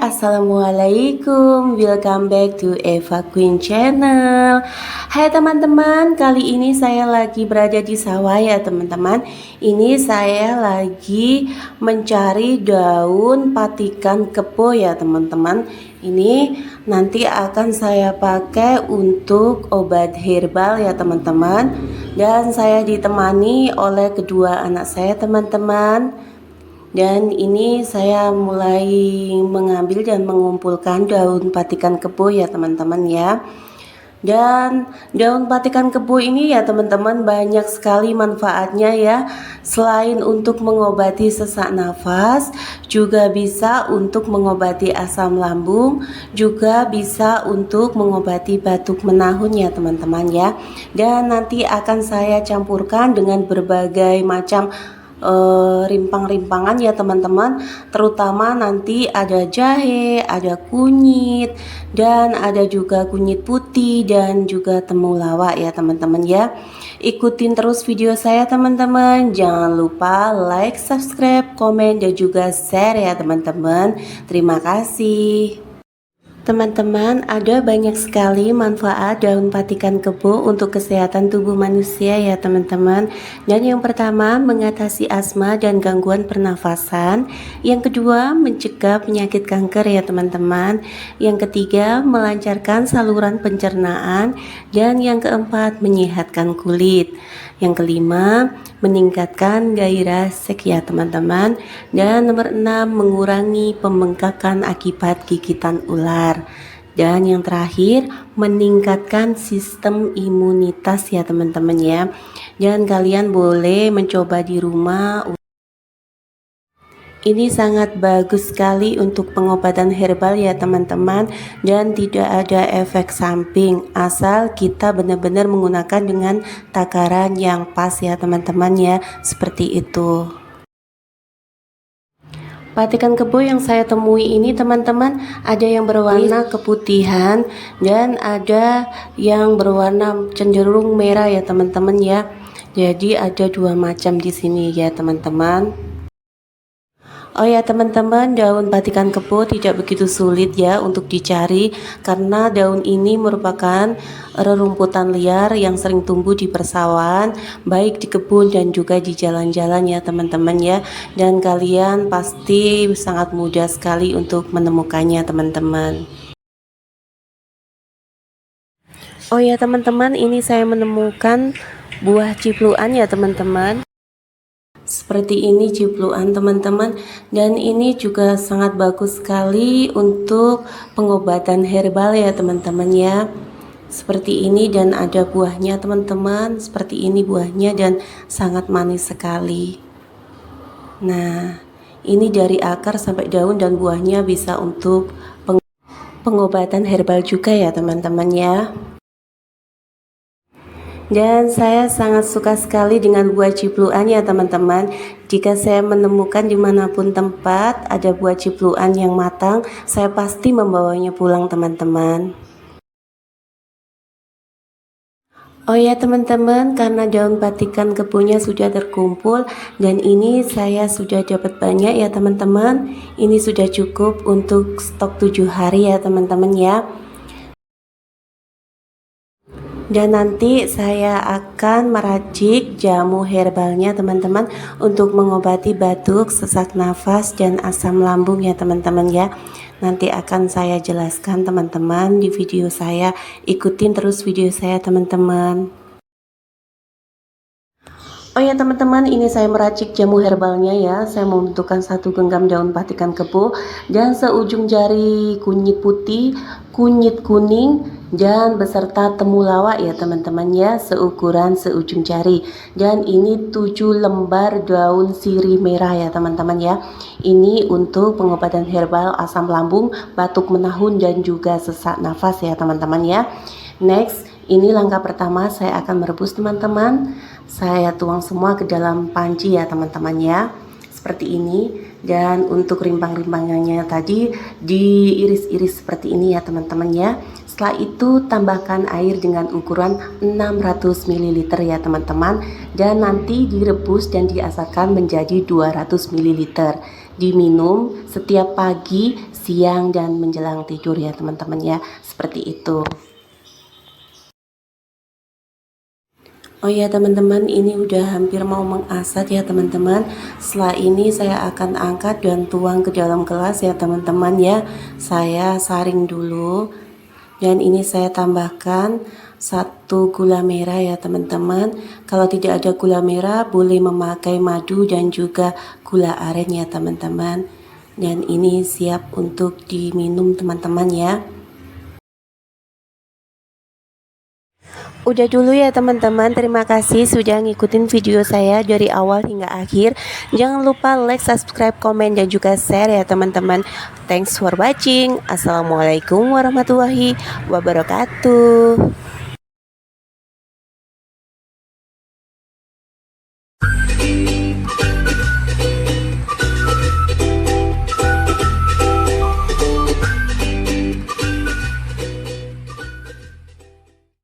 Assalamualaikum, welcome back to Eva Queen Channel. Hai teman-teman, kali ini saya lagi berada di sawah ya teman-teman. Ini saya lagi mencari daun patikan kebo ya teman-teman. Ini nanti akan saya pakai untuk obat herbal ya teman-teman. Dan saya ditemani oleh kedua anak saya teman-teman. Dan ini saya mulai mengambil dan mengumpulkan daun patikan kebo ya teman-teman ya. Dan daun patikan kebo ini ya teman-teman banyak sekali manfaatnya ya. Selain untuk mengobati sesak nafas, juga bisa untuk mengobati asam lambung, juga bisa untuk mengobati batuk menahun ya teman-teman ya. Dan nanti akan saya campurkan dengan berbagai macam rimpang-rimpangan ya teman-teman, terutama nanti ada jahe, ada kunyit, dan ada juga kunyit putih dan juga temulawak ya teman-teman ya. Ikutin terus video saya teman-teman, jangan lupa like, subscribe, komen, dan juga share ya teman-teman. Terima kasih. Teman-teman, ada banyak sekali manfaat daun patikan kebo untuk kesehatan tubuh manusia ya teman-teman. Dan yang pertama, mengatasi asma dan gangguan pernafasan. Yang kedua, mencegah penyakit kanker ya teman-teman. Yang ketiga, melancarkan saluran pencernaan. Dan yang keempat, menyehatkan kulit. Yang kelima, meningkatkan gairah seks ya teman-teman. Dan nomor 6, mengurangi pembengkakan akibat gigitan ular. Dan yang terakhir, meningkatkan sistem imunitas ya teman-teman ya. Dan kalian boleh mencoba di rumah. Ini sangat bagus sekali untuk pengobatan herbal ya teman-teman, dan tidak ada efek samping asal kita benar-benar menggunakan dengan takaran yang pas ya teman-teman ya, seperti itu. Patikan kebo yang saya temui ini teman-teman ada yang berwarna keputihan dan ada yang berwarna cenderung merah ya teman-teman ya. Jadi ada dua macam di sini ya teman-teman. Oh ya teman-teman, daun patikan kebo tidak begitu sulit ya untuk dicari, karena daun ini merupakan rerumputan liar yang sering tumbuh di persawahan, baik di kebun dan juga di jalan-jalan ya teman-teman ya. Dan kalian pasti sangat mudah sekali untuk menemukannya teman-teman. Oh ya teman-teman, ini saya menemukan buah cipluan ya teman-teman. Seperti ini cipluan teman-teman, dan ini juga sangat bagus sekali untuk pengobatan herbal ya teman-teman ya. Seperti ini, dan ada buahnya teman-teman, seperti ini buahnya dan sangat manis sekali. Nah, ini dari akar sampai daun dan buahnya bisa untuk pengobatan herbal juga ya teman-teman ya. Dan saya sangat suka sekali dengan buah cipluan ya teman-teman. Jika saya menemukan dimanapun tempat ada buah cipluan yang matang, saya pasti membawanya pulang teman-teman. Oh ya teman-teman, karena daun patikan kebonya sudah terkumpul dan ini saya sudah dapat banyak ya teman-teman. Ini sudah cukup untuk stok 7 hari ya teman-teman ya. Dan nanti saya akan meracik jamu herbalnya teman-teman untuk mengobati batuk, sesak nafas, dan asam lambung ya teman-teman ya. Nanti akan saya jelaskan teman-teman di video saya. Ikutin terus video saya teman-teman. Oh ya teman-teman, ini saya meracik jamu herbalnya ya. Saya membutuhkan 1 genggam daun patikan kebo dan seujung jari kunyit putih, kunyit kuning, dan beserta temulawak ya teman-teman ya, seukuran seujung jari. Dan ini 7 lembar daun sirih merah ya teman-teman ya. Ini untuk pengobatan herbal asam lambung, batuk menahun, dan juga sesak nafas ya teman-teman ya. Next, ini langkah pertama, saya akan merebus teman-teman. Saya tuang semua ke dalam panci ya teman-teman ya, seperti ini. Dan untuk rimpang-rimpangannya tadi diiris-iris seperti ini ya teman-teman ya. Setelah itu tambahkan air dengan ukuran 600 ml ya teman-teman, dan nanti direbus dan diasakan menjadi 200 ml. Diminum setiap pagi, siang dan menjelang tidur ya teman-teman ya, seperti itu. Oh ya teman-teman, ini udah hampir mau mengasat ya teman-teman. Setelah ini saya akan angkat dan tuang ke dalam gelas ya teman-teman ya. Saya saring dulu. Dan ini saya tambahkan 1 gula merah ya teman-teman. Kalau tidak ada gula merah boleh memakai madu dan juga gula aren ya teman-teman. Dan ini siap untuk diminum teman-teman ya. Udah dulu ya teman-teman, terima kasih sudah ngikutin video saya dari awal hingga akhir. Jangan lupa like, subscribe, komen, dan juga share ya teman-teman. Thanks for watching. Assalamualaikum warahmatullahi wabarakatuh.